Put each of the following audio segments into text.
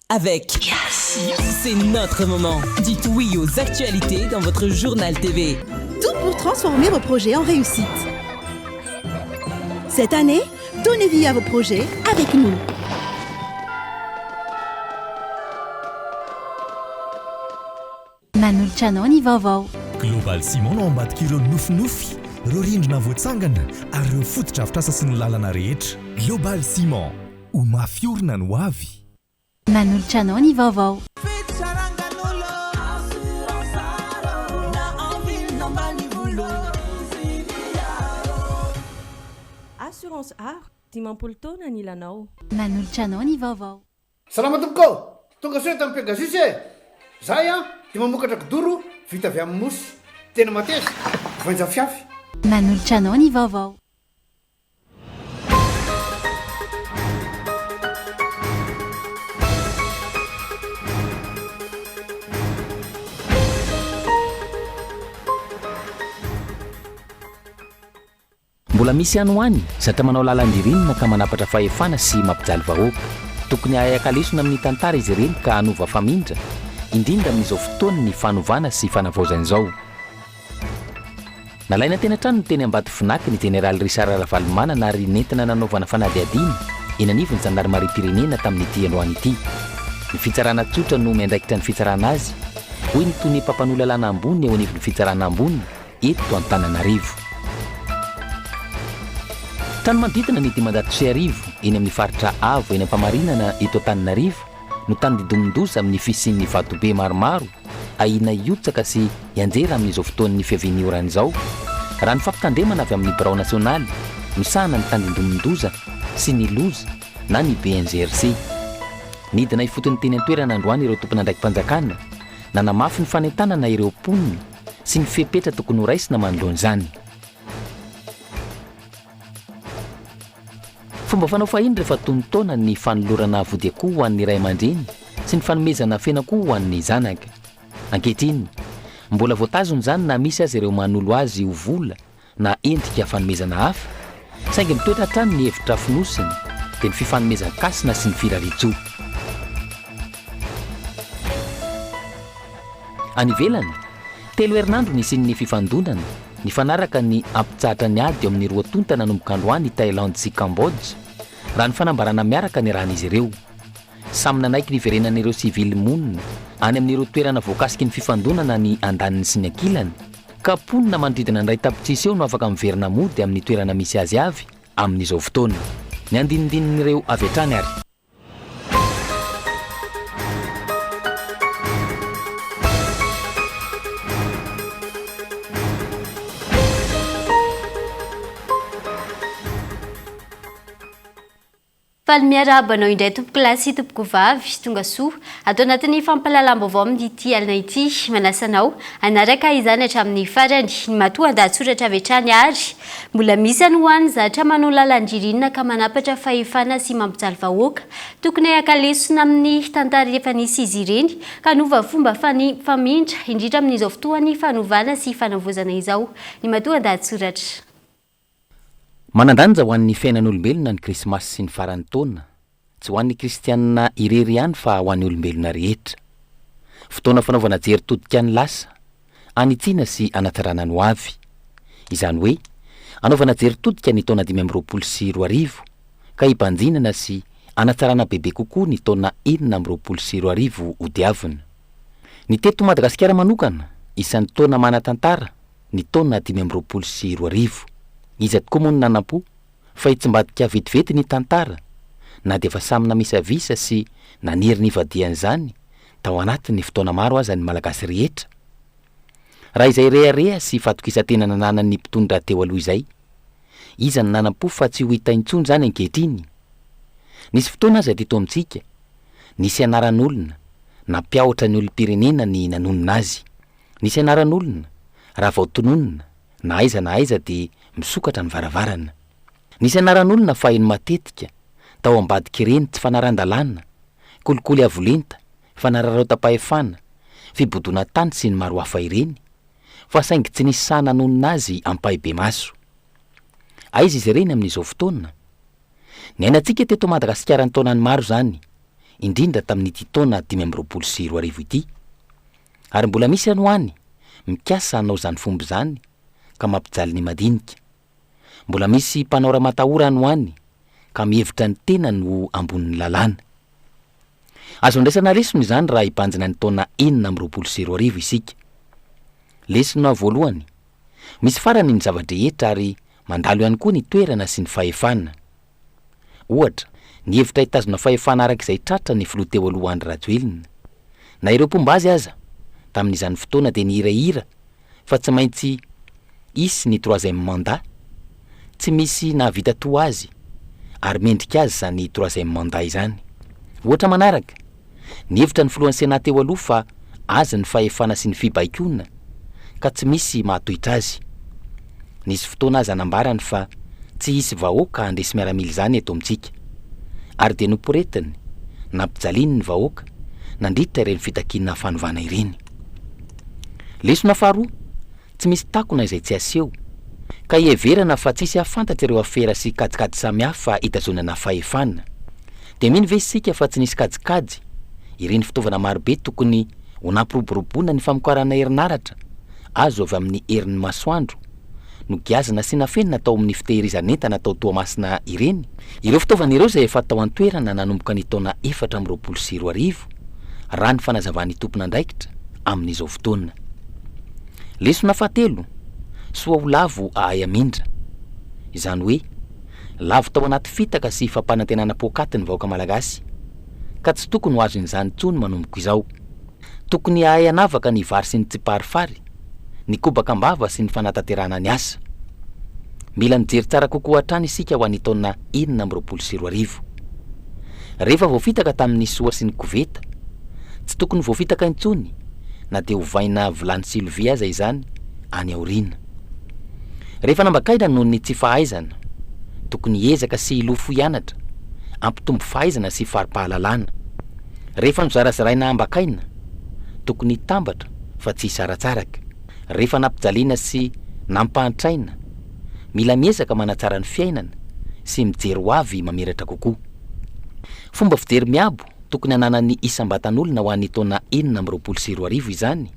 avec. C'est notre moment. Dites oui aux actualités dans votre journal TV. Tout pour transformer vos projets en réussite. Cette année, donnez vie à vos projets avec nous. Manolotra ny vaovao. Global Simon no ambadika ireo nofinofy, ireo rindrina voatsangana ary ireo fotodrafitrasa sy ny lalana rehetra. Global Simon, ho mafiorina no avy. Manolotra ny vaovao. Assurance art, dimampolo taona ny ilanao. Manolotra ny vaovao. Salama tompoko, tonga soe tamin'ny Pegasus e. Zahay dia mamokatra kidoro vita avy amin'ny mosy. Tena mateza, vainja fiafy. Manolotra ny vaovao. Mbola misy ihany ho any zatra manao lalan-dririnina ka manapatra fahefana sy mampijaly vahoaka. Tokony ahakalesona amin'ny tantara izy ireny ka hanova famindra, indrindra amin'izao fotoana ny fanovana sy fanavaozana izao. Nalaina tena trano ny teny Ambatoa Finaky ny Général Richard Ravalomanana ary nentina nanaovana fanadihadiana eny anivon'ny Gendarmerie-pirenena tamin'ity androany ity. Ny fitsarana tsotra no miandraikitra ny fitsarana azy, hoy ny toy ny mpampanololana ambony eo anivon'ny fitsarana ambony eto Antananarivo. Trano manodidina ny 500 eny amin'ny faritra Avo eny am-pamarinana eto Antananarivo no tany didomindoza amin'ny fisian'ny vatobe maromaro ahina iotsaka sy ianjera amin'izao fotoan'ny fiaviniorana izao. Raha ny fampitandremana avy amin'ny Birao Nasionaly misahana ny tany didomindoza sy ny loza na ny BNGRC. Nidina ifotony teny an-toerana androany ireo tompon'andraiki-panjakana nanamafy ny fanentanana ireo mponina sy ny fepetra tokony ho raisina manoloan'izany. Fomba fanao fahiny rehefa tonotaona ny fanolorana vody akoho ho an'ny ray aman-dreny sy ny fanomezana fenankoho ho an'ny zanaka. Ankehitriny, mbola voatazony izany na misy azy ireo manolo azy ho vola na endrika fanomezana hafa, saingy mitoetra hatrany ny hevitra finosiny dia ny fifanomezan-kasina sy ny firaritsoa. Any ivelany, 3 herinandro ny isin'ny fifandonana ny fanaraka ny ampitsahatra ny ady eo amin'ny 2 tonta nanomboka androany Thaïlande sy Cambodge raha ny fanambarana miaraka ny rahan'izy ireo. Samy nanaiky ny iverenan'ireo sivily monina any amin'ireo toerana voakasiky ny fifandonana ny andaniny sy ny ankilany ka ponina manodidina ny ray tapitrisa eo no afaka miverina mody amin'ny toerana misy azy avy amin'izao fotoana. Ny andinindin'ireo avy hatrany ary. Miarahaba anao indray tompoko lahy sy tompoko vavy tonga soa atao anatin'ny fampahalalam-baovao amin'ity alina ity manasanao anaraka izany hatramin'ny farany ny matoa andahatsoratra avy hatrany ary mbola misy any ho any zatra manao lalan-dririnina ka manapatra fahefana sy mampijaly vahoaka tokony ahakalesona amin'ny tantara efa nisy izy ireny ka nova fomba famindra indrindra amin'izao fotoany fanovana sy fanavozana izao ny matoa andahatsoratra. Manandanja ho an'ny fiainan'olombelona ny krismasy sy ny faran'ny taona, tsy ho an'ny kristianina irery ihany fa ho an'ny olombelona rehetra. Fotoana fanaovana jery todika ny lasa, anitsiana sy anatsarana ny ho avy. Izany hoe, anaovana jery todika ny taona 2024 ka hibanjinana sy anatsarana bebe kokoa ny taona 2024 ho diavina. Ny teto Madagasikara manokana, isan'ny taona manatantara ny taona 2024. Iza tokoa moa ny nanam-po fa hitsim-badika vetivety ny tantara na dia efa samy namisavisa sy naniry ny ivadian'izany tao anatin'ny fotoana maro aza ny malagasy rehetra. Raha izay rehareha sy fatokisa-tena nananan'ny mpitondra teo aloha izay, iza ny nanam-po fa tsy ho hita intsony izany ankehitriny. Nisy fotoana aza teto amintsika, nisy anaran'olona na mpiaotra ny olom-pirenena ny nanonona azy. Nisy anaran'olona raha vao tononona na aiza dia misokatra ny varavarana. Nisy anaran'olona fa eno matetika tao ambadika ireny tsy fanaran-dalàna, kolikoly avolenta, fanararaota-pahefana, fibodona tany sy ny maro hafa ireny, fa saingy tsy nisy sahy nanonona azy ampahibe maso. Aiza izy ireny amin'izao fotoana? Ny ainantsika teto Madagasikara ny taonany maro zany, indrindra tamin'ity taona 2024 ity, ary mbola misy anoany mikasa hanao zany fomba zany ka mampijaly ny madinika. Mbola misy mpanao raha-matahora anoany ka mihevitra ny tena no ambonin'ny lalàna. Azo andraisana lesona izany raha hibanjina ny taona 2024 isika. Lesona voalohany, misy farany ny zavadrehetra ary mandalo ihany koa ny toerana sy ny fahefana. Ohatra, ny hevitra hitazona fahefana arak'izay tratra ny filoha teo aloha Andry Rajoelina. Na ireo mpombazy aza tamin'izany fotoana dia ny hirahira fa tsy maintsy isy ny 3e mandat, tsy misy nahavita to azy ary mendrika azy zany 3e mandat izany. Ohatra manaraka, ny hevitra ny filohan'ny Senat teo aloha fa aza ny fahefana sy ny fibaikona ka tsy misy mahatohitra azy. Nisy fotoana aza nambarany fa tsy hisy vahoaka handresy miaramila izany eto amintsika, ary dia nomporetiny nampijaliany ny vahoaka nandritra ireny fitakiana fanovana ireny. Lesona faharoa, tsy misy takona izay tsy aseho ka hieverana fa tsisy afantatra ireo afera sy kajikajy samihafa hitazonana fahefana. Dia mino ve isika fa tsy nisy kajikajy ireny fitaovana marobe tokony ho nampiroboroboana ny famokarana herinaratra azo avy amin'ny herin'ny masoandro no giazana sy nafenina tao amin'ny fitehirizan'entana tao Toamasina ireny. Ireo fitaovana ireo izay efa tao an-toerana nanomboka ny taona 2024 raha ny fanazavany tompon'andraikitra amin'izao fotoana. Lesona fahatelo, soa ho lavo ahay amindra. Izany hoe, lavo tao anaty fitaka sy fampanantenana pokaty ny vahoaka malagasy, ka tsy tokony ho azon'izany intsony manomboko izao. Tokony ahay anavaka ny vary sy ny tsiparifary, ny kobakambava sy ny fanatanterahana ny asa. Mila mijery tsara kokoa hatrany isika ho an'ny taona 2024. Rehefa voafitaka tamin'ny soa sy ny koveta, tsy tokony voafitaka intsony na dia hovaina vilany Sylvie aza izany any aoriana. Rehefa nambakaina noho ny tsy fahaizana, tokony hiezaka sy hilofo hianatra, ampitombo fahaizana sy fari-pahalalana. Rehefa nizarazaraina ambakaina, tokony hitambatra fa tsy hisaratsaraka. Rehefa nampijaliana sy nampahantraina, mila miezaka manatsara ny fiainana sy mijery ho avy mameratra kokoa. Fomba fijery miabo tokony hananany isam-batan'olona ho an'ny taona 2024 izany,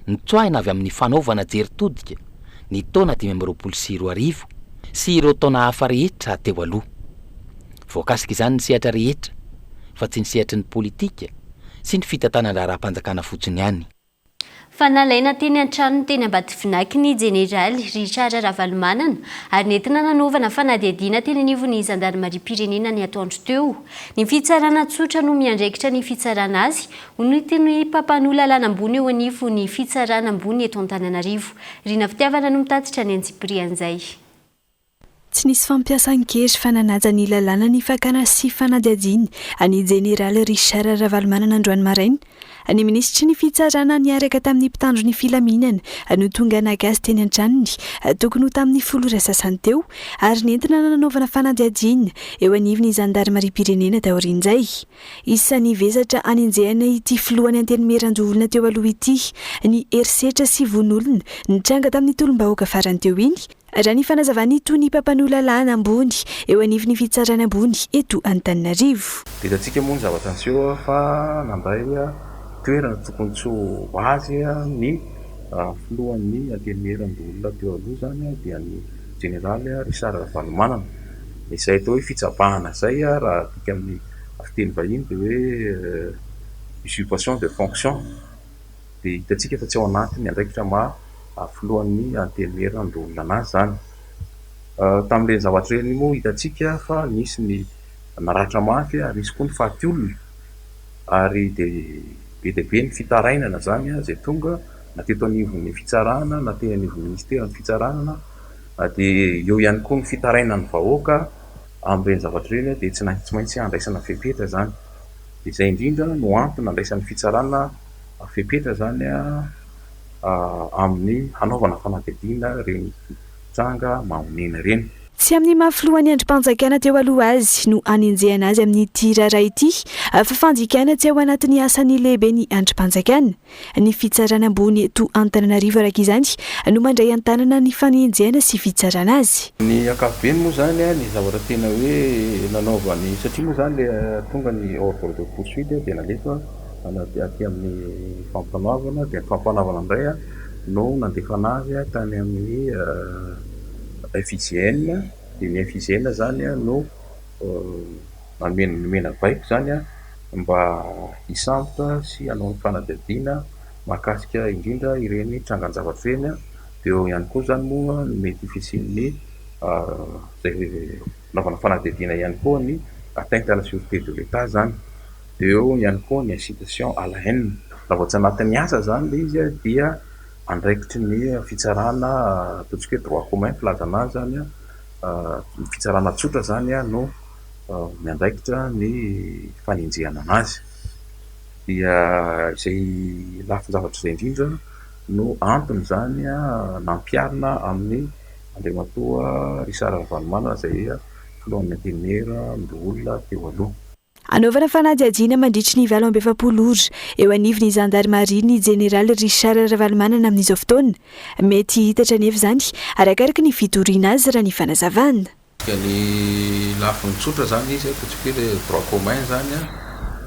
ny tsoahina avy amin'ny fanaovana jeritodika ny taona 2024 sy ireo taona hafa rehetra teo aloha. Voakasika izany ny sehatra rehetra fa tsy ny sehatry ny politika sy ny fitantanana raha-panjakana fotsiny ihany. Fanalaina teny an-trano teny Ambatovinaky ny Jeneraly Richard Ravalomanana ary nentina nanovana fanadihadiana teny anivon'ny Zandarimariam-pirenena ny atoandro teo. Ny fitsarana tsotra no miandraikitra ny fitsarana azy ho ny papan'olona lalàna ambony eo anivo ny fitsarana ambony eto Antananarivo. Rina fitiavana no mitatitra ny Antsiprian'izay. Tsy nisy fampiasan-kery fananaja ny lalàna ny fakana sy fanadihadiana any Jeneraly Richard Ravalomanana androany maraina. Any minisitry ny fitsarana niaraka tamin'ny mpitandro ny filaminana no tonga nagasy teny an-tranony tokony ho tamin'ny folora sasany teo ary nentina nanaovana fanadihadiana eo anivon'ny Zandarimariam-pirenena taorian'izay. Isan'ny vezatra anenjehana ity filohany antenimeran-olona teo aloha ity ny herisetra sy von'olona nitranga tamin'ny tolom-bahoaka farany teo iny. Raha ny fanazavany tony papan'olona lalàna ambony eo anivon'ny fitsarana ambony eto Antananarivo. Ditantsika moa ny zavatra anseho fa nandray toerana tokony tsy ho azy ny filohan'ny antenimeran-olona teo aloha zany dia ny Jeneraly Richard Ravalomanana. Izay atao hoe fitsapahana zay raha tika amin'ny fiteny vahiny dia hoe usurpation de fonction. Dia hitantsika fa tsy ao anatiny andraikitra filohan'ny antenimeran-olona anazy zany. Tamin'ireny zavatra ireny moa hitantsika fa nisy ny naratra mafy ary nisy koa ny faty olona ary dia be dia be ny fitarainana zany zay tonga na teto anivon'ny fitsarana na teny anivon'ny ministera ny fitsaranana dia eo ihany koa ny fitarainan'ny vahoaka amin'ireny zavatra ireny dia tsy maintsy andraisana fepetra zany. Dia izay indrindra no antony andraisan'ny fitsarana fepetra zany amin'ny hanaovana fanadihadiana reny tranga mamonena reny. tsy amin'ny mahafilohan'ny andrim-panjakana teo aloha azy no anenjehana azy amin'n'ity raray ity fa fandikana tsy ao anatin'ny asany lehibe ny andrim-panjakana ny fitsarana ambony to Antananarivo araka izany no mandray an-tanana ny fanenjehana sy fitsarana azy. Ny akapobeny moa zany ny zavatra tena hoe nanaovany satria moa zany le tonga ny ordre de poursuite dia nalefa aty amin'ny fampanoavana dia fampanoavana indray no nandefana azy tany amin'ny FIGN dia ny FIGN zany no nomena baiko zany mba hisambotra sy hanao ny fanadihadiana mahakasika indrindra ireny trangan-javatra ireny dia eo ihany koa zany moa mety fisian'ny zay naovana fanadihadiana ihany koa ny atteinte à la sûreté de l'État zany dia eo ihany koa ny incitation à la haine raha vao tsy anatin'ny asa zany le izy dia andraikitry ny fitsarana ataontsika hoe droit commun filazana azy zany fitsarana tsotra zany no miandraikitra ny fanenjehana anazy dia izay lafin-javatra izay indrindra no antony zany nampiarina amin'ny andriamatoa Richard Ravalomanana izay filohan'ny antenimera olona teo aloha. Anaovana fanadihadiana mandritry ny 27 ora eo anivon'ny gendarmerie ny général Richard Ravalomanana amin'izao fotoana mety hitatra nefa zany arakaraka ny fitoriana azy raha ny fanazavana. Ny lafiny tsotra zany izy ataontsika hoe le droit commun zany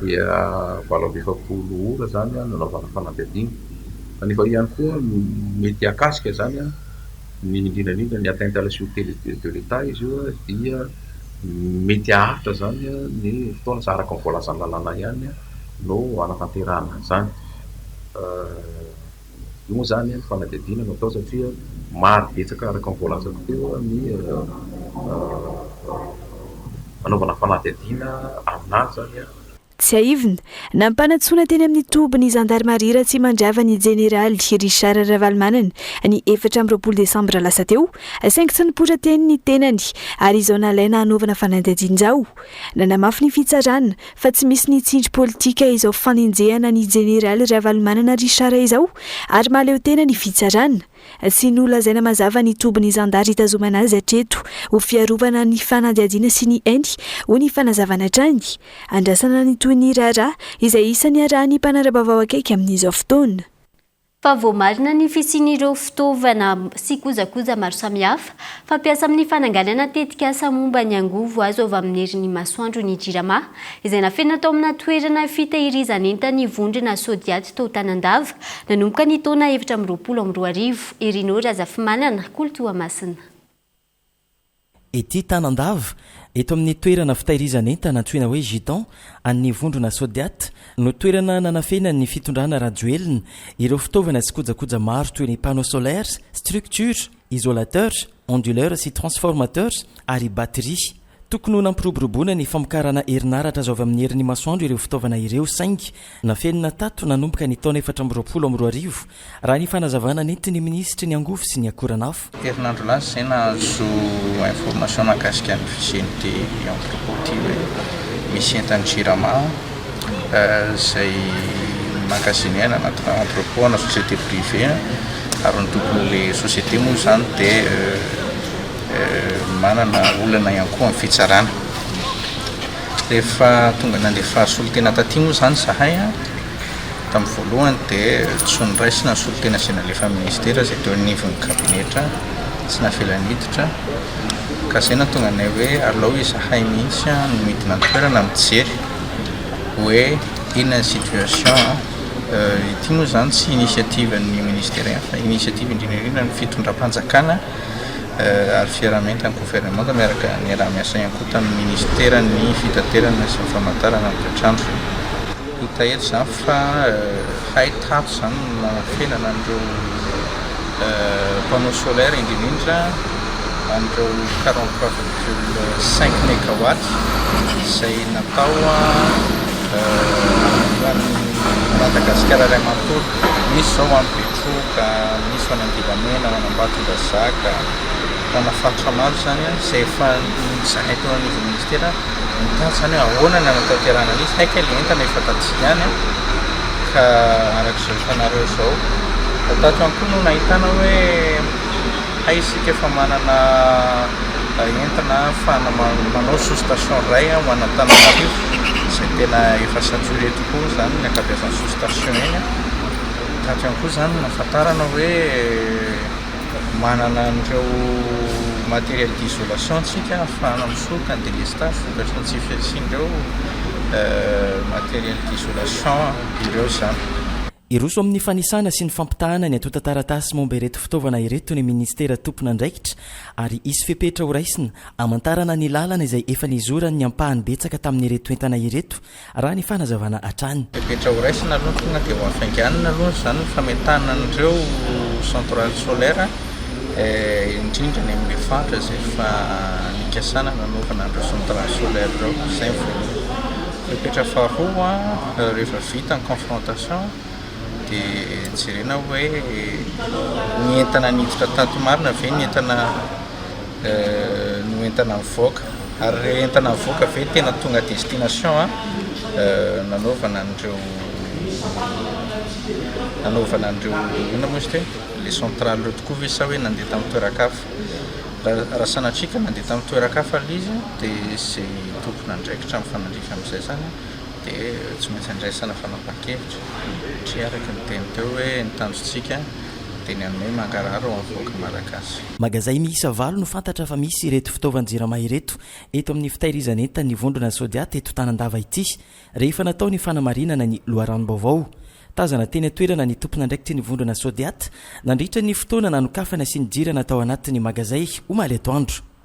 dia 27 ora zany nanaovana fanadihadiana. Kanefa ihany koa mety akasika zany ny indrindrandrindra ny atteinte à la sûreté de l'État izy io dia mety ahafitra zany ny fotoana sa araka ny voalazany lalàna ihany no anatanterahana zany. Io moa zany ny fanadihadiana no atao satria maro betsaka araka ny voalazako teo ny anaovana fanadihadiana aminazy zany tsy aivina nampanatsoana teny amin'ny tobiny gendarmerie raha tsy mandrava ny général Richard Ravalomanana ny 24 Desambra lasa teo saingy tsy nipotra teny ny tenany ary izao nalaina hanaovana fanadihadiana-jao nanamafy ny fitsarana fa tsy misy ny tsindry politika izao fanenjehana ny général Ravalomanana Richard izao ary mahaleo tena ny fitsarana sy nolazaina mazava ny tobiny zandary hitazomana azy hatreto ho fiarovana ny fanadihadiana sy ny hainy ho ny fanazavana trany andrasana ny toy ny raharaha izay isany arahany mpanara-baovao akaiky amin'izao fotoana. Fa voamarina ny fisian'ireo fitaovana sy kojakoja maro samihafa fampiasa amin'ny fananganana tetikasa momba ny angovo azo avy amin'ny herin'ny masoandro ny jirama izay nafenina tao amina toerana fitahirizana entana vondrona Sodiaty tao Tanandava nanomboka ny taona 2024 Erinao Razafimanana Koltoamasina. Ety Tanandava eto amin'ny toerana fitahirizana entana antsoina hoe giton an'ny vondrona Sodiaty no toerana nanafena ny fitondrana radioelina ireo fitaovana sy kojakoja maro toy ny panneaux solaires, structures, isolateurs, onduleurs sy transformateurs ary batterie. Tokony ho nampiroboroboana ny famokarana herinaratra azo avy amin'ny herin'ny masoandro ireo fitaovana ireo saingy nafenina tato nanomboka ny taona 2024 raha ny fanazavana nentin'ny ministry ny angovo sy ny akoranafo. Herinandro lasa izay nahazo information mahakasika ny fisian'ity entrepôt ty hoe misy entany jirama izay mahakasiny aina anatina entrepôt na société privée ary ny tompon'le société moa zany dia manana olana ihany koa amin'ny fitsarana. Rehefa tonga nandefa solitena taty moa zany zahay tamin'ny voalohany dia tsy niraisina ny solitena sy nalefa ministera izay teo anivon'ny kabinetra tsy nafelaniditra ka izay natonga anay hoe alao izahay mihitsy no midina toerana mijery hoe inona ny situation ity moa zany tsy initiative ny ministère fa initiative indrindrandrindra ny fitondram-panjakana ary fiarahamiana ny gouvernement miaraka ny raha miasa ihany koa tamin'ny ministera ny fitaterana sy ny famantarana ny toetrandro. Hita eto zany fa hay tato zany nafenana an'ireo panneaux solaires indrindrindra an'ireo 43,5 mégawatt izay natao Madagasikara ray manontolo misy zao amin'ny Betroka, misy any Andilamena, any Ambatondrazaka manafatotra maro zany izay efa zahay teo anivon'ny ministera mitady zany hoe ahoana ny anatanterahana an'izy haika le entana efa taty ihany ka arak'izao hitanareo izao tato ihany koa no nahitana hoe hay isika efa manana entina fana manao sous-station ray ho an'Antananarivo izay tena efa saturé tokoa zany ny ankabeazan'ny sous-station eny tahatra ihany koa zany nahafantarana hoe manana an'ireo matériel d'isolation tsika ahafahana misoka ny délestage vokatra tsy fiasian'ireo matériel d'isolation ireo zany iroso amin'ny fanisana sy ny fampitahana ny atota taratasy momba ireto fitaovana ireto ny ministera tompona andraikitra ary isy fepetra ho raisina amantarana ny lalana izay efa nizorany ny ampahany betsaka tamin'ireto entana ireto raha ny fanazavana hatrany fepetra ho raisina aloha tonga dia ho afainganina aloha zany fametana an'ireo centrale solaire indrindra ny amin'ny fatra zay fa nikasana nanaovana an'ireo centrale solaire ireo izay voalohany fepetra faharoa rehefa vita ny confrontation dia jerena hoe ny entana niditra tato marina ve ny entana no entana mivoaka ary re entana mivoaka ve tena tonga destination nanaovana an'ireo ina moa izy te le centrale reo tokoa ve sa hoe nandeha tamin'ny toerakafa raha sanatrika nandeha tamin'ny toerakafa l izy dia zay tompona andraikitra amin'ny fanandrika amin'izay zany dia tsy maintsy andraisana fanapahan-kevitra tri araka ny teny teo hoe nitanjotsika dia ny anome mangararo ao avoaka malagasy magazay miisa valo no fantatra fa misy ireto fitaovan-jirama ireto eto amin'ny fitahirizan'entany ny vondrona sodiaty eto tanandava ity rehefa natao ny fanamarinana ny loharano-baovao tazana teny atoerana ny tompona andraikitry ny vondrona sodiaty nandritra ny fotoana nanokafana sy ny jirana tao anatin'ny magazay omaly atoandro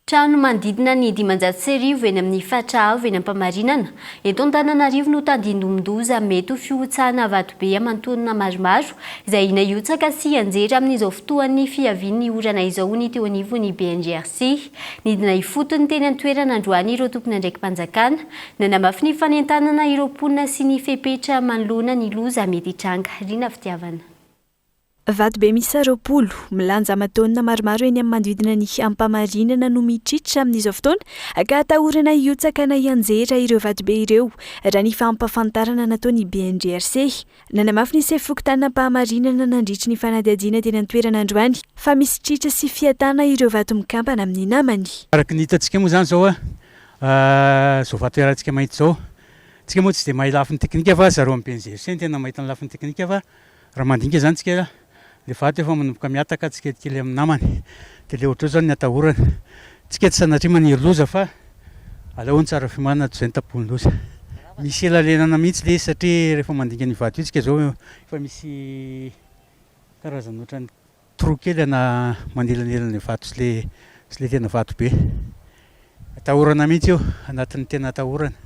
trano manodidina ny 500 eny amin'ny fatra avo eny ampamarinana eto Antananarivo no tandindomindoza mety ho fiotsahana vato-be amantonana maromaro izay nahiotsaka sy anjera amin'izao fotoan'ny fiavian'ny orana izao ny teo anivon'ny BNGRC nidina ifotony teny an-toerana androany ireo tompony andraiki-panjakana nanamafy ny fanentanana ireo mponina sy ny fepetra manoloana ny loza mety hitranga rina fitiavana vato-be misy 20 milanja amantonana maromaro eny amin'ny manodidina ny ampamarinana no mitritra amin'izao fotoana ka atahorana hiotsaka na hianjera ireo vato-be ireo raha ny fampafantarana nataony BNGRC nanamafy ny sefokotanam-pahamarinana nandritra ny fanadihadiana teny an-toerana androany fa misy tritra sy fiatana ireo vato mikampana amin'ny namany araka ny hitantsika moa zany zao zao vato iarahantsika mahita zao tsika moa tsy dia mahay lafiny teknika fa zareo amin'ny BNGRC ny tena mahita ny lafiny teknika fa raha mandinika zany tsika le vato efa manomboka miataka tsikelikely amin'ny namany dia le ohatrao zany ny atahorana tsika tsy sanatria maniry loza fa aleony tsara fimanana toy izay ny tapony loza misy elalenana mihitsy le satria rehefa mandinika ny vato io tsika zao efa misy karazana ohatrany tro kely na manelanelana vato sy le tena vato be atahorana mihitsy io anatin'ny tena atahorana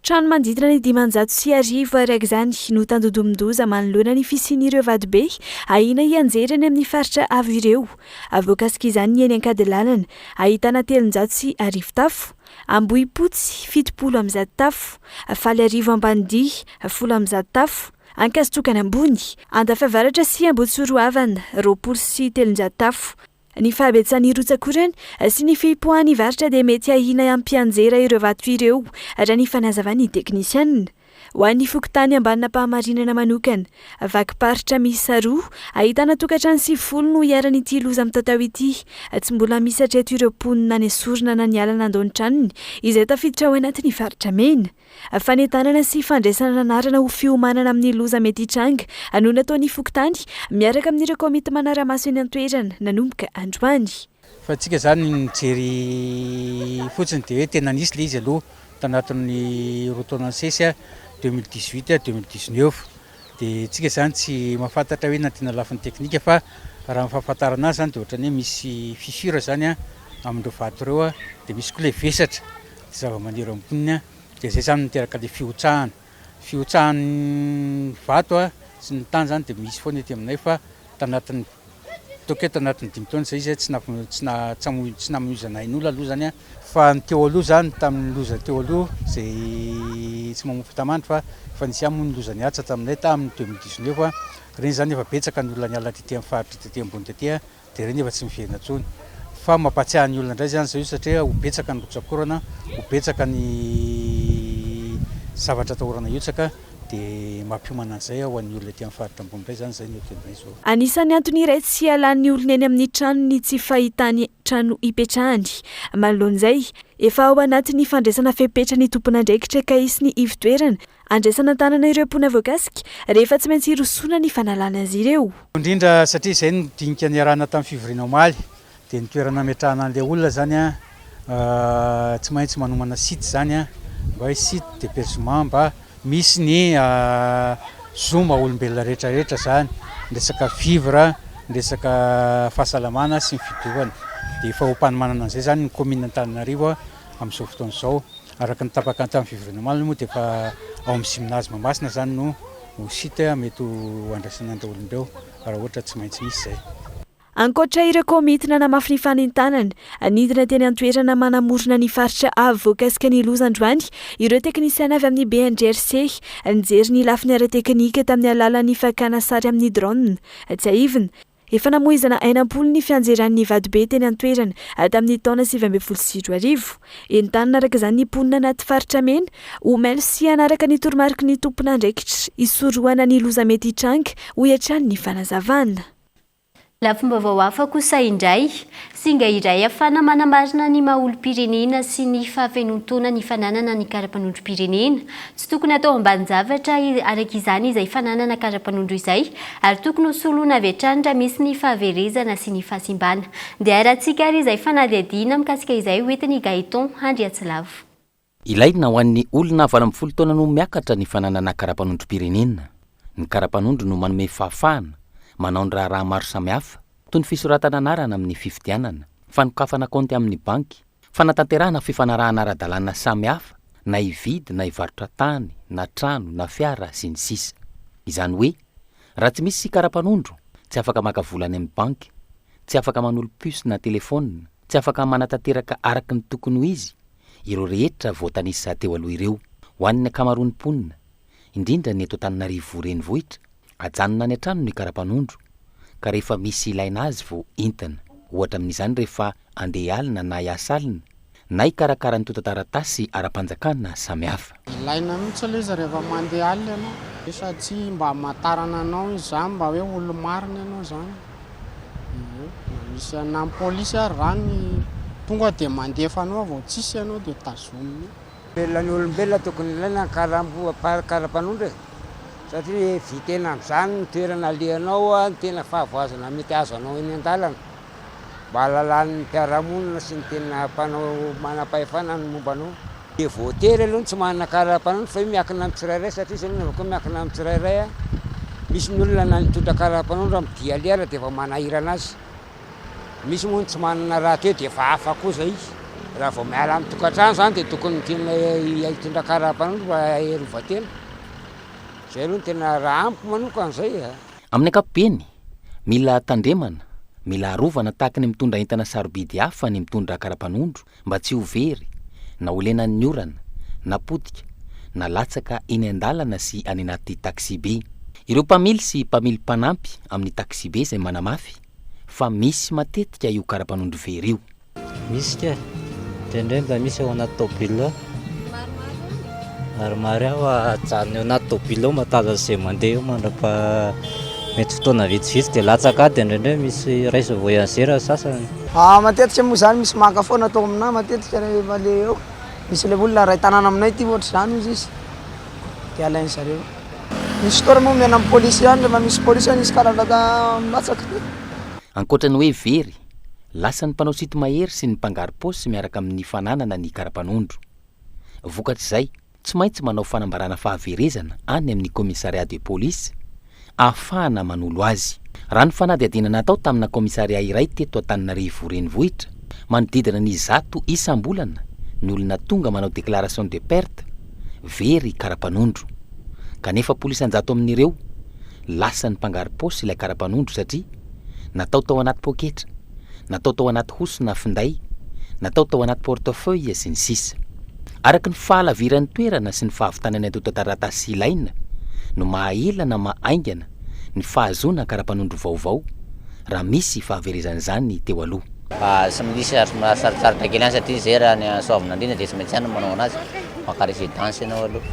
trano mandidina ny 500 araka izany no tandodomindoza manoloana ny fisian'ireo vato-be ahina hianjerany amin'ny faritra avo ireo avoakasika izany eny an-kadilalana ahitana 300 sy 1000 tafo Ambohipotsy 70 tafo Faly Arivo Ambanidia 10 tafo Ankazitokana ambony Andafavaratra sy Ambohitsoroavana 20 sy 300 tafo ny fahabetsany rotsakorany sy ny fipoahany varitra dia mety ahina ampianjera ireo vato ireo raha ny fanazavany teknisianina ho an'ny fokotany ambanina pahamarinana manokana vakiparitra miisa 2 ahitana tokatrano 10 no hiaran'ity loza amin'ny tatao ity tsy mbola misy hatreto ireo mponina ny asorina na ny alana andao ny tranony izay tafiditra ao anatin'ny faritra mena fanentanana sy fandraisana anarana ho fiomanana amin'ny loza mety hitranga no nataon'ny fokotany miaraka amin'ireo komity manara-maso eny an-toerana nanomboka androany fa tsika zany nijery fotsiny dia hoe tena nisy le izy aloha tanatin'ny rotonansesy 2018-2019 dia tsika zany tsy mahafantatra hoe na tena lafin'ny teknika fa raha mifahafantarana azy zany dia ohatrany hoe misy fissure zany amin'ireo vato ireo dia misy koa le vesatra zava-maniry amponiny dia zay zany miteraka le fiotsahan'ny vato sy ny tany zany dia misy foana ety aminay fa tanatin'ny toke tanatin'ny 5 taona zay izy tsy namoizana ain'olona aloha zany fa ny teo aloha zany tamin'ny loza teo aloha zay tsy mamofy tamandry fa efa nisy amony loza niatsa taminay tamin'ny 2019 reny zany efa betsaka ny olona niala tety amin'ny faritra tety ambony tety dia reny efa tsy mivena intsony fa mampatsiahy ny olona indray zany zao io satria ho betsaka ny rotsakorana ho betsaka ny zavatra atahorana iotsaka dia mampiomana an'izay ao an'ny olona ty amin'ny faritra amboniray zany zay no tenay zao. Anisan'ny antony iray tsy ialan'ny olona eny amin'ny tranony tsy fahitany trano hipetrahany. Manoloan'izay efa ao anatin'ny fandraisana fepetra ny tompon'andraikitra ka isy ny ivitoerana andraisana tanana ireo mpona voakasika rehefa tsy maintsy hirosoana ny fanalana azy ireo. Indrindra satria izay no dinika ny arahana tamin'ny fivoriana omaly dia ny toerana ametrahana an'ilay olona zany tsy maintsy manomana site zany mba hoe site d'hébergement mba misy ny zoma olombelona rehetrarehetra zany, resaka vivre, resaka fahasalamana sy ny fidiovana. Dia efa ho mpanomanana an'izay zany ny commune Antananarivo amin'izao fotoana izao. Araka ny tapaka tamin'ny fivoriana omaly moa dia efa ao amin'ny gymnase Mahamasina zany no site mety ho andraisana an'ireo olon'ireo raha ohatra tsy maintsy misy izay. Ankoatra ireo komitina namafy ny fanentanana, anidina teny an-toerana manamorona ny faritra avy voakasika ny loza androany, ireo teknisiana avy amin'ny BNDRC nijery ny lafiny ara-teknika tamin'ny alalan'ny fakana sary amin'ny drone. Tsy aivina, efa namoizana 80 ny fianjeran'ny vadobe teny an-toerana tamin'ny taona 2024. Entanina araka izany ny mponina anaty faritra mena, omailo sy anaraka ny toromarika ny tompon'andraikitra hisorohana ny loza mety hitranga ho hiatrany ny fanazavana. Lafim-baovao hafa kosa indray, singa iray ahafana manamarina ny maha-olom-pirenena sy ny fahavenontona ny fananana ny karapanondro-pirenena. Tsy tokony atao ambanin-javatra araka izany izay fananana karapanondro izay, ary tokony hosoloina avy hatrany raha misy ny fahaverezana sy ny fahasimbana. Dia arahantsika ary izay fanadihadiana mikasika izay hoentin'ny Gaeton Andriatsilavo. Ilaina ho an'ny olona 20 taona no miakatra ny fananana karapanondro-pirenena. Ny karapanondro no manome fahafahana manaondra raha maro samihafa toy ny fisoratana anarana amin'ny fifidianana, fanokafana kaonty amin'ny banky, fanatanterahana fifanarahana ara-dalàna samihafa na hividy na hivarotra tany na trano na fiara sy ny sisa. Izany hoe raha tsy misy karapanondro tsy afaka maka volany amin'ny banky, tsy afaka manolo puce na telefônina, tsy afaka manatanteraka araka ny tokony ho izy. Ireo rehetra voatanisa teo aloha ireo ho an'ny akamaroan'ny mponina, indrindra ny eto Antananarivo renivohitra, ajanona ny an-trano ny karapanondro ka rehefa misy ilaina azy vao entina, ohatra amin'izany rehefa andeha alina na hiasa alina na hikarakara ny tota-taratasy ara-panjakana samihafa. Ilaina mihitsy aloha izy rehefa mandeha alina ianao, satria mba hamantarana anao izy zany mba hoe olo-marina ianao zany. Misy ana polisy ary rany tonga dia mandefa anao vao tsisy ianao dia tazominy. Ny olombelona tokony ilaina karapanondro satria vitena amin'izany ny toerana alehanao ny tena fahavoazana mety azo anao eny an-dalana mba halalan'ny mpiara-monina sy ny tena mpanao manam-pahefana ny momba anao. Dia voatery aloha tsy manana karapanondro fa miankina amin'ny tsirairay satria izay navako miankina amin'ny tsirairay misy ny olona na nitondra karapanondro amin'ny dia alehana dia efa manahirana azy. Misy moa tsy manana raha teo dia efa hafa koa zay izy. Raha vao miala amin'ny tokantrano zany dia tokony tena hitondra karapanondro mba herovatena. Zay aloha tena raha ampy manoka an'izay. Amin'ny ankapobeny, mila tandremana, mila arovana tahaka ny mitondra entana sarobidy hafa ny mitondra karapanondro mba tsy ho very na olenan'ny orana na potika na latsaka eny an-dalana sy any anaty taxi be. Ireo mpamily sy mpamily mpanampy amin'ny taxi be izay manamafy fa misy matetika io karapanondro very io. Misy ka, tendrenda misy ao anaty tôbilo maromaro aho ajanona eo anaty tôbilo mataza izay mandeha eo mandrapa mety fotoana vitsivitsy dia latsaka dia indraindray misy raisa voyageur sasany. Matetika moa zany misy maka foana atao aminahy matetika rehefa le eo misy le olona ray tanàna aminay ty ohatra zany izy izy dia alainy zareo. Misy fotoana moa miana amin'ny polisy any rehefa misy polisy any izy karavaka milatsaka ty. Ankoatrany hoe very, lasa ny mpanao sity mahery sy ny mpangary paosy miaraka amin'ny fananana ny karapanondro. Vokatr'izay tsy maintsy manao fanambarana fahaverezana any amin'ny commissariat de police ahafahana manolo azy. Raha ny fanadihadiana natao tamina commissariat iray teto Antananarivo renivohitra manodidina ny 100 isam-bolana ny olona tonga manao déclaration de perte very karapanondro. Kanefa polisy anjato amin'ireo lasa ny mpangary paosy ilay karapanondro satria natao tao anaty poketra, natao tao anaty hosina finday, natao tao anaty portefeuille sy ny sisa. Araka ny fahalaviran'ny toerana sy ny fahavitanana eto taratasy ilaina no mahaelana mahaingana ny fahazona karapanondro vaovao raha misy fahaverezan'izany teo aloha. Sy misy sarotsarotra kely any satria zay raha ny soavina indrindra dia tsy maintsy ihany manao anazy maka résidence ianao aloha.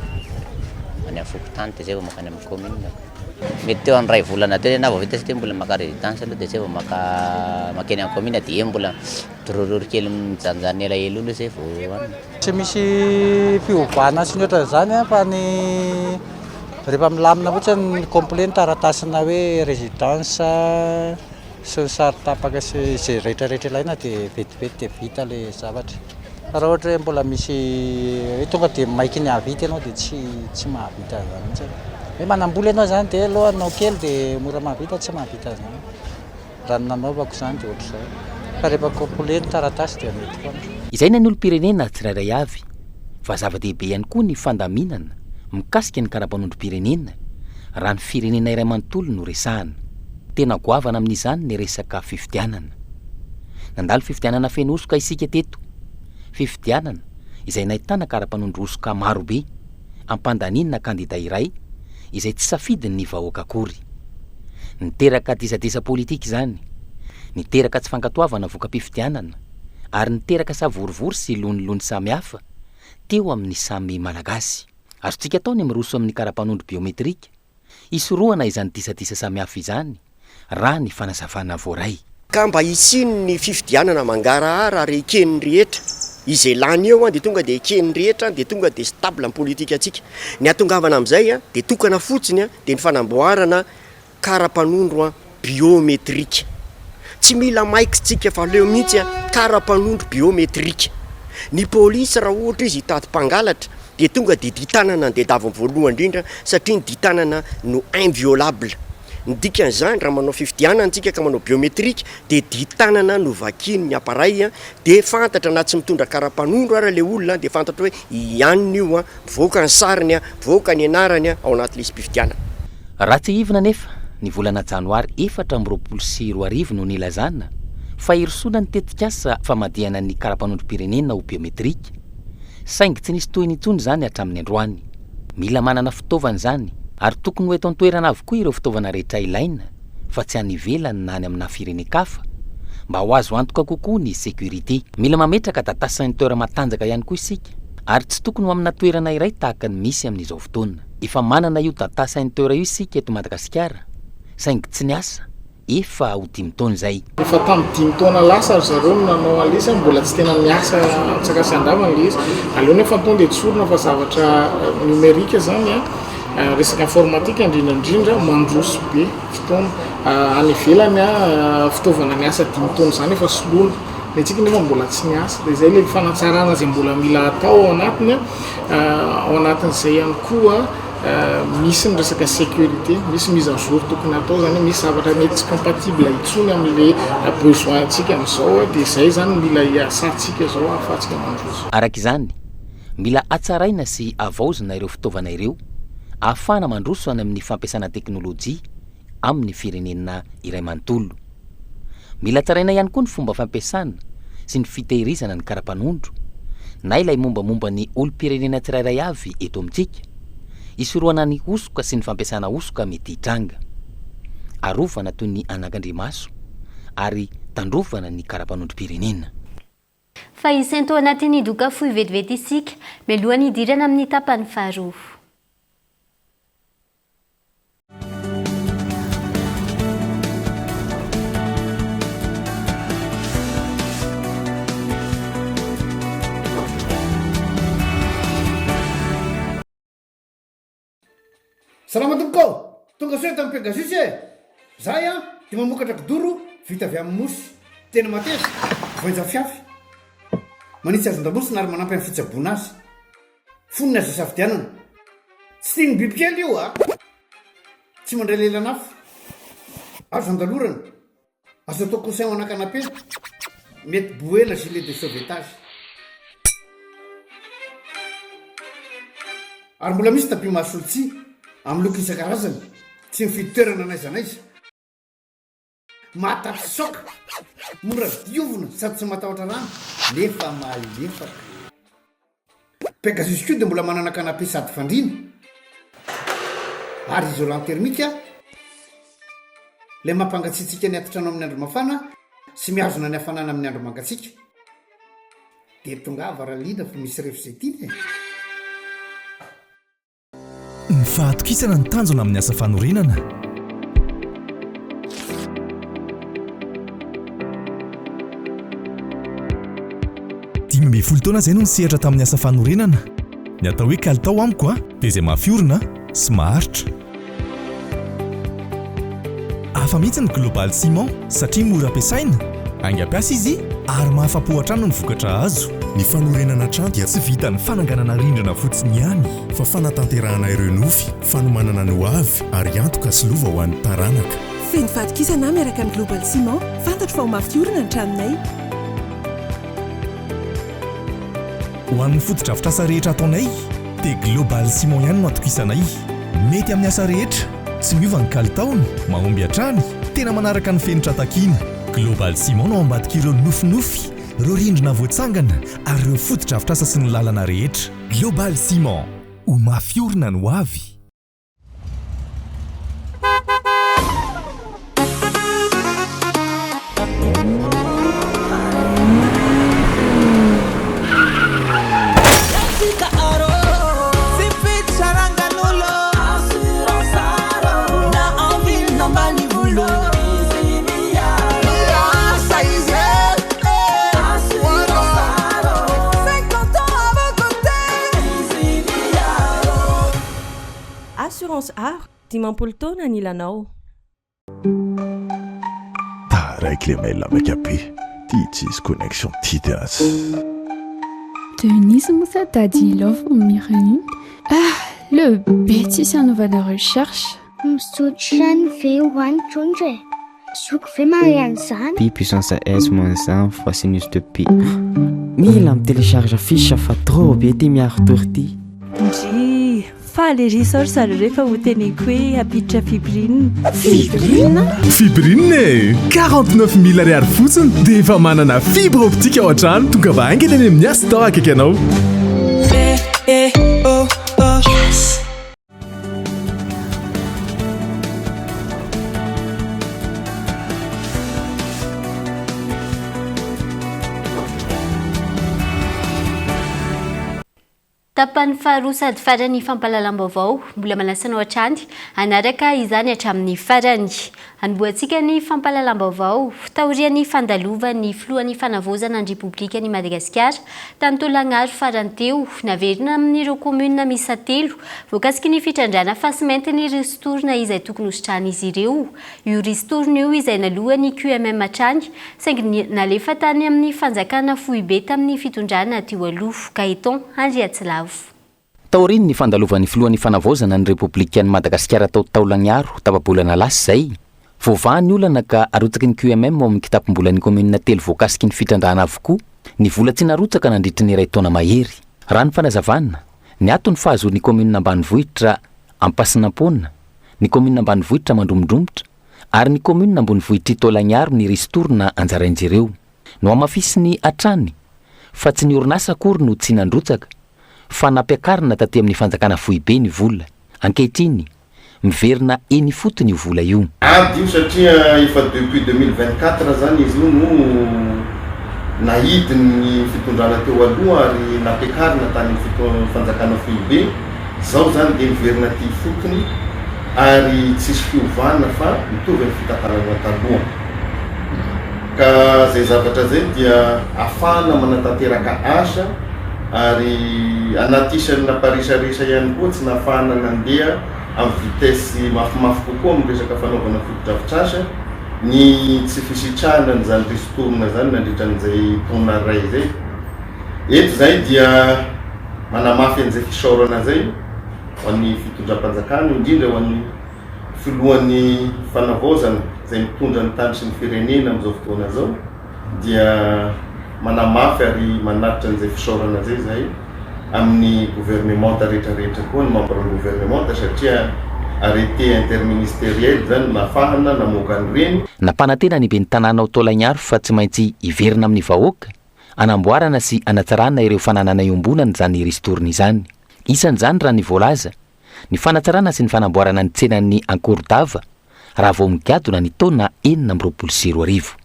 any amin'ny fokotany dia zay vao makany amin'ny commune mety teo any ray volana teo na vao vita satria mbola maka résidence aloha dia zay vao makeny amin'ny commune dia mbola dororory kely mijanojany elaela olo zay vao any tsy misy fiovana sy ny ohatran'izany fa ny rehefa milamina fotsiny complet ny taratasina hoe résidence sy ny sary tapaka sy zay rehetrarehetra ilaina dia vetivety dia vita le zavatra raha ohatra hoe mbola misy hoe tonga dia maiky ny havita ianao dia tsy mahavita zany mihitsy hoe manambola ianao zany dia alohanao kely dia mora mahavita tsy mahavita zany raha ny nanaovako zany dia ohatr'izay fa rehefa complet ny taratasy dia mety foana izay na ny olo-pirenena tsirairay avy fa zava-dehibe ihany koa ny fandaminana mikasika ny karapanondrom-pirenena raha ny firenena iray manontolo no resahana tena goavana amin'izany ny resaka fifidianana nandalo fifidianana feno osoka isika teto fifidianana izay nahitana karapanondro-osoka marobe ampandaninana kandida iray izay tsy safidiny ny vahoaka akory niteraka disadisa politika izany niteraka tsy fankatoavana voka-pifidianana ary niteraka savorivory sy lonilony samihafa teo amin'ny samy malagasy azontsika ataony miroso amin'ny karapanondro biometrika isoroana izany disadisa samihafa izany raha ny fanazavana voaray ka mba isiny ny fifidianana mangarahara ary ekeniny rehetra izay lany eo dia tonga dia ekeniny rehetra dia tonga dia stable amin'ny politika atsika ny atongavana amin'izay dia tokana fotsiny dia ny fanamboarana karapanondro biometrika tsy mila maikitsika fa leo mihitsy karapanondro biometrika ny polisy raha ohatra izy hitady mpangalatra dia tonga dia ditanana ny dedaviny voalohany indrindra satria ny ditanana no inviolable ny dikan'izany raha manao fifidianana antsika ka manao biometrika dia ditanana no vakiny ny appareil dia fantatra na tsy mitondra karapanondro ara le olona dia fantatra hoe ihanina io voaka ny sariny voaka ny anarany ao anaty lisy mpifidianana raha tsy hivina nefa ny volana janoary 4 no nilazana fa irosoana ny tetikasa famadihana ny karapanondrom-pirenena ho biometrika saingy tsy nisy toy nitsony zany hatramin'ny androany mila manana fitaovana zany ary tokony ho eto an-toerana avokoa ireo fitaovana rehetra ilaina fa tsy any ivelany na any amina firenekafa mba ho azo antoka kokoa ny sécurité mila mametraka datasan'ny toera matanjaka ihany koa isika ary tsy tokony ho amina toerana iray tahaka ny misy amin'izao fotoana efa manana io datasan'ny toera io isika eto Madagasikara saingy tsy ny asa efa ho 5 taona zay efa tamin'ny 5 taona lasa zareo no nanao alisa mbola tsy tena miasa tsakasy andavana le izy aleony efa tonga dia tsorona fa zavatra numerika zany resaka informatika indrindrandrindra mandroso be fotoana any ivelany fitaovana ny asa 5 taona zany efa soloana dia tsika nefa mbola tsy niasa dia zay le fanatsarana zay mbola mila atao ao anatiny ao anatin'izay ihany koa misy ny resaka sécurité misy mise à jour tokony atao zany misy zavatra mety tsy compatible itsony amin'le besoin antsika amin'izao dia zay zany mila iasantsika zao ahafahantsika mandroso araka izany mila atsaraina sy avaozina ireo fitaovana ireo ahafahana mandroso any amin'ny fampiasana teknôlôjia amin'ny firenena iray manontolo mila tsaraina ihany koa ny fomba fampiasana sy ny fitehirizana ny karapanondro na ilay mombamomba ny olo-pirenena tsirairay avy eto amintsika isoroana ny osoka sy ny fampiasana osoka mety hitranga arovana toy ny anak'Andriamaso ary tandrovana ny karapanondrom-pirenena fa isento anatin'ny doka fohy vetivety isika mialohany hidirana amin'ny tapany faharoa salama tompoko tonga soe tamin'ny Pegasus zay dia mamokatra kidoro vita avy amin'ny mosy tena mateza voenja fiafy manitsy azon-damosina ary manampy amin'ny fitsaboana azy fonina azy safidianana tsy tiany bibikely io tsy mandray lelanafo azo andalorana azo atao conseil ho anakanapena mety boela gilet de sauvetage ary mbola misy tapis masolotsia amin'ny loko isan-karazany tsy mifidy toerana n'aiza n'aiza mahatapy soka mora diovina sady tsy matahotra rano nefa malefaka Pegasus koa dia mbola manana canapé sady fandriana ary isolant thermique ilay mampangatsiatsika ny atotrano amin'ny andro mafana sy mihazona ny hafanana amin'ny andro mangatsiaka dia tonga avaraliana fa misy refo izay tiany ny fahatokisana ny tanjona amin'ny asa fanorenana. Dimy taona izay no nisehatra tamin'ny asa fanorenana. Ny atao hoe kalitao amiko dia izay mafiorina sy maharitra. Hafa mihitsy ny Global Ciment satria mora ampiasaina, angampiasa izy ary mahafapo hatrano ny vokatra azo. Ny fanorenana trano dia tsy vitan'ny fananganana rindrina fotsiny ihany fa fanatanterahana ireo nofy, fanomanana ny hoavy ary antoka sy lova ho an'ny taranaka. Feno fatokisana miaraka amin'ny Global Ciment, fantatro fa ho mafiorina ny tranonay. Ho an'ny fotodrafitrasa rehetra ataonay dia Global Ciment ihany no atokisanay. Mety amin'ny asa rehetra, tsy miova ny kalitaony, mahomby hatrany, tena manaraka ny fenitra takiana. Global Ciment no ambadika ireo nofinofy, ireo rindrina voatsangana ary ireo fotodrafitrasa sy ny lalana rehetra. Global Ciment, ho mafiorina ny hoavy. Assurance art, dimampolo taona ny ilanao. Taraiky le mail avec AP, tia tsy izy connexion tia azy. Denise moa tady lova mirany. Le bêtise anaovana recherche. Misotro rano ve hoany trondro e? Soko ve mariany zany? Pi puissance S moins 1 fois sinus de pi. Mila télécharge fiche fa trop be ty miaro torty. Ndry, faly ry zareo rehefa ho teneko hoe apiditra fibrine. Fibrine? Fibrine 49 000 ariary fotsiny dia efa manana fibre optique ao an-trano tonga va haingana eny amin'ny asa tao akaiky anao. Tapany faharoa sady farany fampalalam-baovao mbola manasanao hatrany anaraka izany hatramin'ny farany. Anboantsika ny fampalalam-baovao taorian'ny fandalovan'ny filohan'ny fanavozana ny Repoblikan'i Madagasikara tamin'ny taolagnaro farany teo naverina amin'ireo komuna miisa 3 voakasiky ny fitrandrana fasimenty ny ristourna izay tokony hositrana izy ireo. Io ristourna io izay nalohan'ny QMM hatrany saingy nalefa tany amin'ny fanjakana Foibe tamin'ny fitondrana teo aloha. Gaeton Andriatsilavo. Taoriny ny fandalovan'ny filohan'ny fanavozana ny Repoblikan'i Madagasikara tao taolagnaro tapabolana lasa zay. Voavahan'ny olana ka arotsaky ny QMM ao amin'ny kitapom-bolan'ny komuna 3 voakasiky ny fitrandrana avokoa. Ny vola tsy narotsaka nandritry ny iray taona mahery. Raha ny fanazavana, ny atony fahazoan'ny komuna ambanivohitra Ampasinapona, ny komuna ambanivohitra Mandromondromotra ary ny komuna ambonivohitra Taolagnaro ny ristourna anjarainjireo. No amafisiny hatrany fa tsy ny orinasa akory no tsy nandrotsaka fa nampiakarina taty amin'ny fanjakana Foibe ny vola. Ankehitriny miverina eny fotony io vola io. Io satria efa depuis 2024 zany izy io no nahity ny fitondrana teo aloha ary nampiakarina tany fanjakana Foibe. Zao zany dia miverina ty fotony ary tsisy fiovana fa mitovy ny fitantarana taloha. Ka zay zavatra zay dia afahana manatanteraka asa ary anatisany naparisarisa ihany koa tsy nafahana nandeha amin'ny vitesse mafimafy kokoa amin'ny resaka fanaovana fotodrafitrasa ny tsy fisitrahana n'izany ristourna zany nandritran'izay taona ray zay. Eto zay dia manamafy an'izay fisaorana zay ho an'ny fitondram-panjakana indrindra ho an'ny filohan'ny fanavozana zay mitondra ny tany sy ny firenena amin'izao fotoana zao dia manamafy ary manaritra an'izay fisaorana zay amin'ny gouvernementa rehetrarehetra koa ny membre gouvernementa satria arrêté interministériel zany nafahana namoaka an'ireny. Nampanantena ny ben'ny tanàna ao Taolagnaro fa tsy maintsy iverina amin'ny vahoaka anamboarana sy anatsarana ireo fananana iombonana zany ristourna izany. Isan'izany raha ny voalaza ny fanatsarana sy ny fanamboarana ny tsenan'ny Ankorodava raha vao migadona ny taona 2024.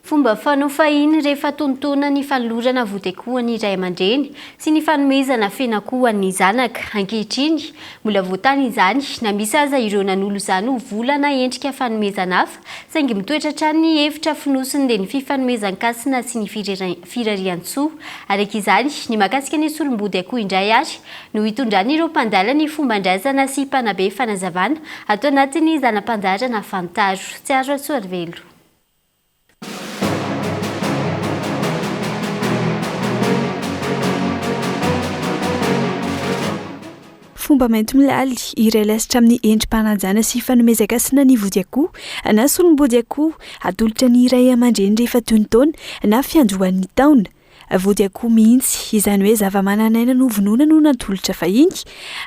Fomba fanofahiny rehefa tonontona ny fanolorana voatekohany iray aman-dreny sy ny fanomezana fianankohany zanaka. Ankehitriny mbola voatany izany na misy aza ireo nanolo izany ho volana endrika fanomezana hafa saingy mitoetra hatrany ny hevitra finosiny dia ny fifanomezan-kasina sy ny firarian-tsoa. Araka izany ny mahakasika ny solom-body akoho indray ary no hitondran'ireo mpandala ny fomban-drazana sy mpanabe fanazavana atao anatin'ny zanam-pandarana fantaro. Tsiaro Soarvelo. Fomba mainty milaly iray lasitra amin'ny endrim-panajana sy fanomezan-kasina ny vody akoho na solom-body akoho atolotra ny iray aman-dreny rehefa toy ny taona na fianjohan'ny taona. Vody akoho mihitsy izany hoe zava-mananaina no vonoina no natolotra fahiny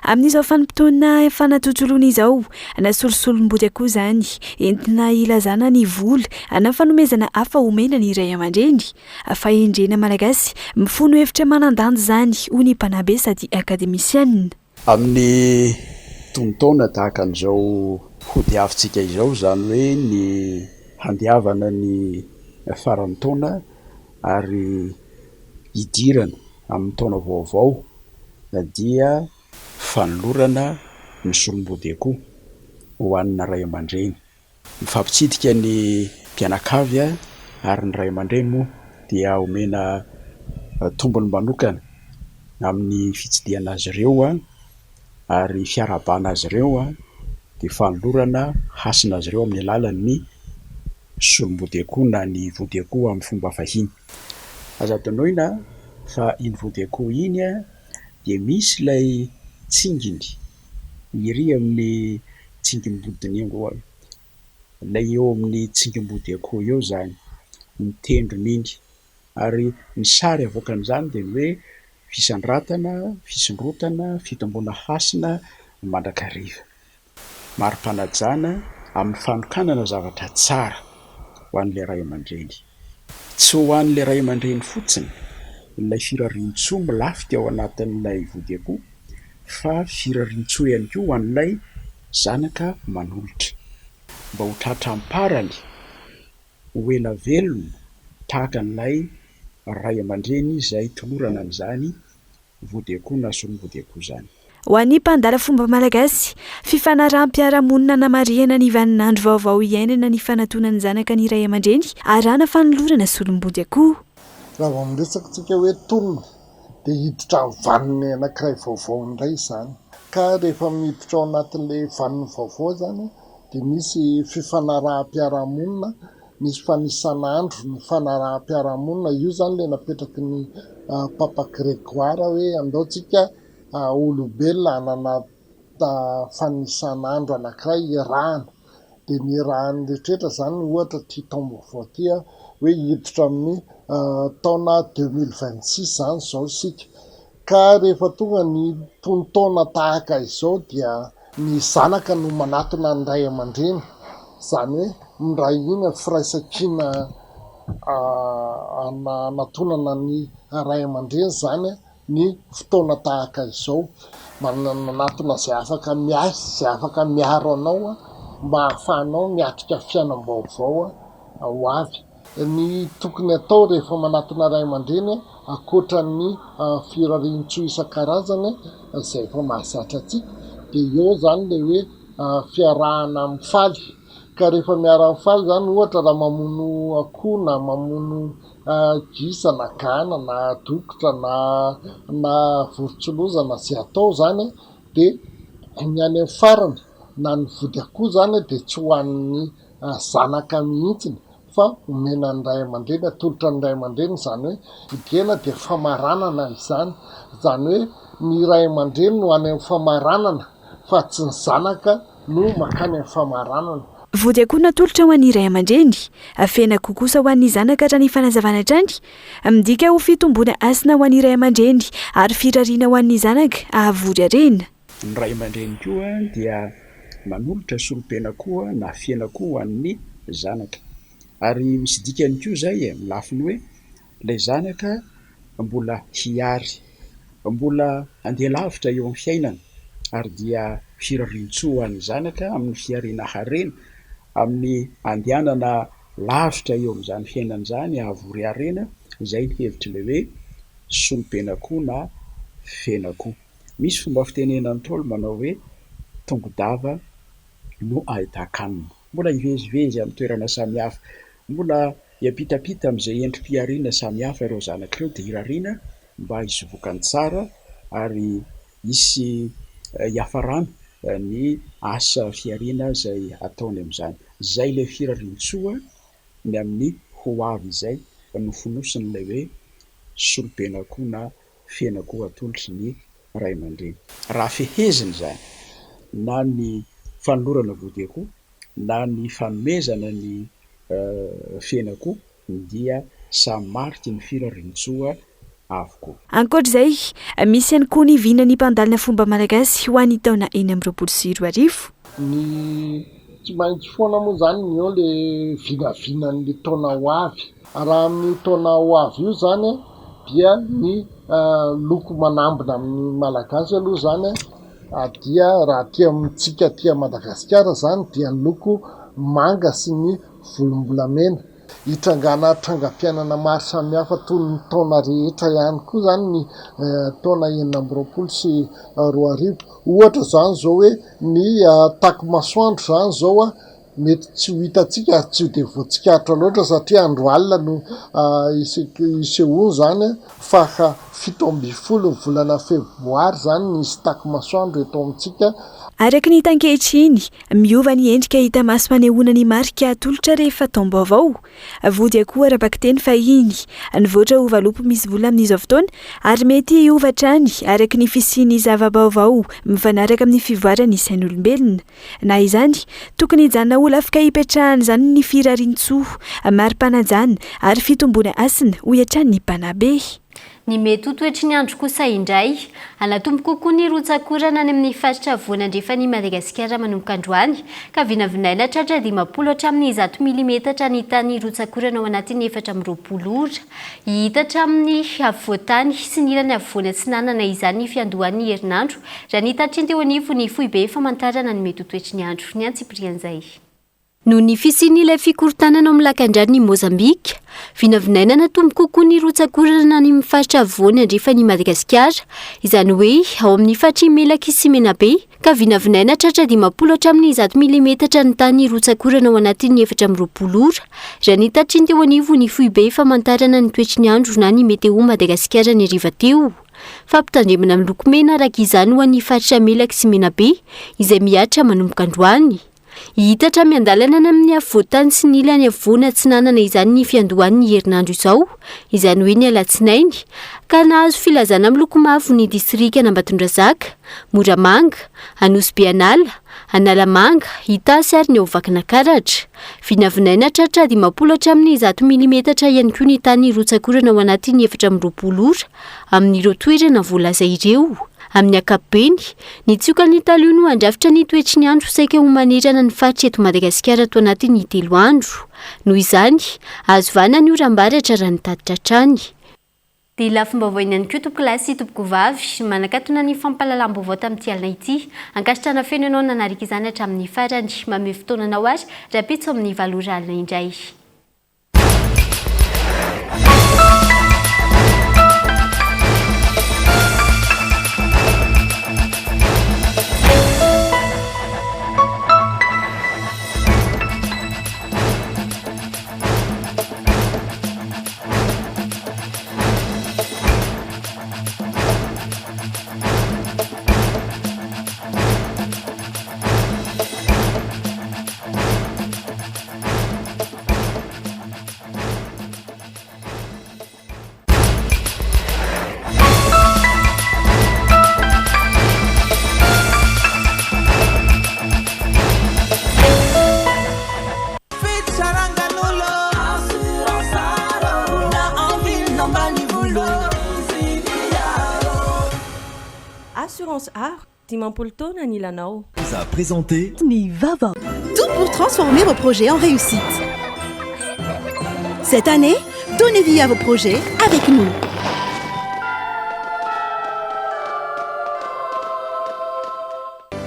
amin'izao vanim-potoana fanatontsolona izao na solosolom-body akoho izany entina ilazana ny vola na fanomezana hafa omena ny iray aman-dreny. Fahendrena malagasy mifono hevitra manandanja izany ho ny mpanabe sady akademisianina. Amin'ny tonotaona tahaka an'izao hodiavintsika izao izany hoe ny handiavana ny faran'ny taona ary hidirana amin'ny taona vaovao dia fanolorana ny solom-body akoho ho an'ny ray aman-dreny. Mifampitsidika ny mpianakavy ary ny ray aman-dreny moa dia omena tombony manokana amin'ny fitsidiana azy ireo ary fiarabana azy ireo dia fanolorana hasina azy ireo amin'ny alalan'ny solom-body akoho na ny vody akoho amin'ny fomba fahiny. Azo atanoina fa iny vody akoho iny dia misy ilay tsinginy iry amin'ny tsingim-bodiny ilay eo amin'ny tsingim-body akoho eo zany mitendrony iny ary ny sary avoakan'izany dia ny hoe fisandratana, fisondrotana, fitomboana hasina mandrakariva. Mari-panajana amin'ny fanokanana zavatra tsara ho an'ilay ray aman-dreny. Tsy ho an'ilay ray aman-dreny fotsiny ilay firarian-tsoa milafika ao anatin'ilay vody akoho fa firarian-tsoa ihany koa ho an'ilay zanaka manolotra. Mba ho tratram-parany ho ela velona tahaka an'ilay ray aman-dreny izay tolorana amin'izany vody akoho na solom-body akoho izany. Ho an'ny mpandala fomba malagasy, fifanaram-piarahamonina namarihana ny vaninandro vaovao iainana ny fanantonany zanaka ny ray aman-dreny arahana fanolorana solom-body akoho. Raha vao miresaka hoe tolona dia hiditra vaniny anankiray vaovao indray izany. Ka rehefa miditra ao anatin'ilay vaniny vaovao izany dia misy fifanaraha-piarahamonina, misy fanisan'andro ny fanaraha-piarahamonina. Io izany ilay napetraky ny Papa Grégoire hoe andaontsika olombelona hanana fanisan'andro anankiray irahana. Dia ny irahany rehetrarehetra izany ohatra ty taom-baovao ty hoe hiditra amin'ny taona 2026 izany izao isika. Ka rehefa tonga ny tonotaona tahaka izao dia ny zanaka no manatona ny ray aman-dreny. Izany hoe miray iny firaisan-kina anatonana ny ray aman-dreny izany ny fotoana tahaka izao. Manatona izay afaka miasa, izay afaka miaro anao mba hahafahanao miatrika fiainam-baovao ho avy. Ny tokony atao rehefa manatona ray aman-dreny ankoatra ny firarian-tsoa isan-karazany izay efa mahazatra antsika dia eo izany ilay hoe fiarahana amin'ny faly. Ka rehefa miara amin'ny faly izany ohatra raha mamono akoho na mamono gisa na gana na dokotra na vorontsiloza izay atao izany dia ny any amin'ny farany na ny vody akoho izany dia tsy ho an'ny zanaka mihitsiny fa omena ny ray aman-dreny, atolotra ny ray aman-dreny. Izany hoe idena dia famaranana izany. Izany hoe ny ray aman-dreny no any amin'ny famaranana fa tsy ny zanaka no makany amin'ny famaranana. Vody akoho natolotra ho an'ny iray aman-dreny, afena kokosa ho an'ny zanaka hatrany fanazavana hatrany, midika ho fitomboana asina ho an'ny iray aman-dreny ary firariana ho an'ny zanaka ahavory harena. Ny ray aman-dreny koa dia manolotra solom-pena koa na fiaina koa ho an'ny zanaka. Ary misy dikany koa izay milafiny hoe ilay zanaka mbola hiary, mbola handeha lavitra eo amin'ny fiainana ary dia firarian-tsoa ho an'ny zanaka amin'ny fiariana harena, amin'ny andehanana lavitra eo amin'izany fiainan'izany avory arena, izay ny hevitry le hoe solompenakoho na fenakoho. Misy fomba fitenenan'ny tolo manao hoe tongodava no ahitakanina. Mbola ivezivezy amin'ny toerana samihafa, mbola hiampitapita amin'izay endrim-piariana samihafa ireo zanak'ireo dia hirariana mba hisovokany tsara ary hisy hiafarana ny asa fiariana izay ataony amin'izany. Zay le firarian-tsoa ny amin'ny hoavy izay no fonosin'ilay hoe solompenakoho na fenakoho atolotry ny ray aman-dreny. Raha feheziny zany na ny fanolorana vody akoho na ny fanomezana ny fenakoho dia samy mariky ny firarian-tsoa avokoa. Ankoatr'izay, misy ihany koa ny vinany mpandalina fomba malagasy ho an'ny taona 2024. Ny tsy maintsy foana moa zany ny eo le vinavinan'le taona ho avy. Raha amin'ny taona ho avy io zany dia ny loko manambina amin'ny malagasy aloha zany dia raha tia amintsika tia Madagasikara zany dia ny loko manga sy ny volombolamena. Hitrangana trangam-piainana maro samihafa toy ny taona rehetra ihany koa zany ny taona 2020 sy 2024. Ohatra zany zao hoe ny takomasoandro zany zao mety tsy ho hitantsika ary tsy ho dia voatsikahatra loatra satria andro alina no isehoany zany fa 17 volana febroary zany nisy takomasoandro eto amintsika. Araka ny tankehitriny, miova ny endrika hita maso manehoana ny marika atolotra rehefa taom-baovao. Vody akoho arabaka teny fahiny, nivoatra ho valopy misy vola amin'izao fotoana ary mety hiova hatrany araka ny fisiany zava-baovao mifanaraka amin'ny fivoarany isain'olombelona. Na izany, tokony hijanona olo afaka hipetrahany zany ny firarian-tsoa, mari-panajana ary fitomboana asina ho hiatrany ny mpanabe. Ny mety ho toetry ny andro kosa indray, anatombo kokoa ny rotsakorana any amin'ny faritra avoana andrefany Madagasikara manomboka androany, ka vinavinaina tratra 50 hatramin'ny 100 milimetatra ny tany rotsakorana ao anatin'ny 420 ora. Hita hatramin'ny afovoantany sy ny ilany afovoana atsinanana izany fiandohan'ny herinandro, raha ny tatriny teo anivo ny foibe famantarana ny mety ho toetry ny andro. Ny antsiprian'izay. Noho ny fisian'ilay fikorontanana ao amin'ny lakan-drano ny Mozambika, vinavinaina natombo kokoa ny rotsakorana ny faritra avoana andrefany Madagasikara, izany hoe ao amin'ny faritra Imelaka sy Menabe, ka vinavinaina tratra 50 hatramin'ny 100 milimetatra ny tany rotsakorana ao anatin'ny 420 ora, raha ny tatriny teo anivo ny foibe famantarana ny toetry ny andro na ny meteo Madagasikara ny hariva teo. Fampitandremana amin'ny loko mena araka izany ho an'ny faritra Imelaka sy Menabe, izay miatra manomboka androany. Hita hatramy andalana amin'ny afovoantany sy ny ilany afovoana atsinanana izany ny fiandohan'ny herinandro izao, izany hoe ny alatsinainy, ka nahazo filazana amin'ny loko mavo ny distrika Ambatondrazaka, Moramanga, Anosy-Beanala, Analamanga, Itasy ary ny Vakinankaratra. Vinavinaina tratra 50 hatramin'ny 100 milimetatra ihany koa ny tany rotsakorana ao anatin'ny 420 ora amin'ireo toerana voalaza ireo. Amin'ny ankapobeny, ny tsiokan'ny taloha no andrafitra ny toetry ny andro saika ho manerana ny faritra eto Madagasikara ato anatin'ny 3 andro. Noho izany, azo vana ny oram-baratra raha nitatitra hatrany. Dia lafim-baovao ihany koa tompoko lahy sy tompoko vavy, manakatona ny fampahalalam-baovao tamin'ity alina ity, ankasitrana feno ianao nanarika izany hatramin'ny farany, manome fotoananao ary rapitso amin'ny 7 ora alina indray. Assurance Art, Dimampolo taona ny ilanao. Vous a présenté Nivava. Tout pour transformer vos projets en réussite. Cette année, donnez vie à vos projets avec nous.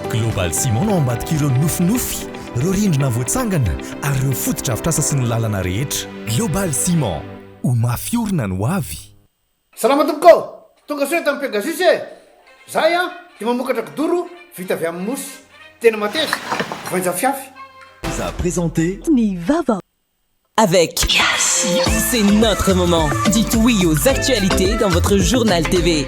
Global Ciment no ambadik'ireo nofinofy ireo rindrina voatsangana ary ireo fotodrafitrasa sy ny lalana rehetra. Global Ciment ho mafiorina no avy. Salama tompoko, tonga soa tamin'ny Pegasus e. Zahay dia mamokatra kidoro vita avy amin'ny mosy. Tena mateza, voanja fiafy. Ça a présenté Nivava. Avec Yes, c'est notre moment. Dites oui aux actualités dans votre journal TV.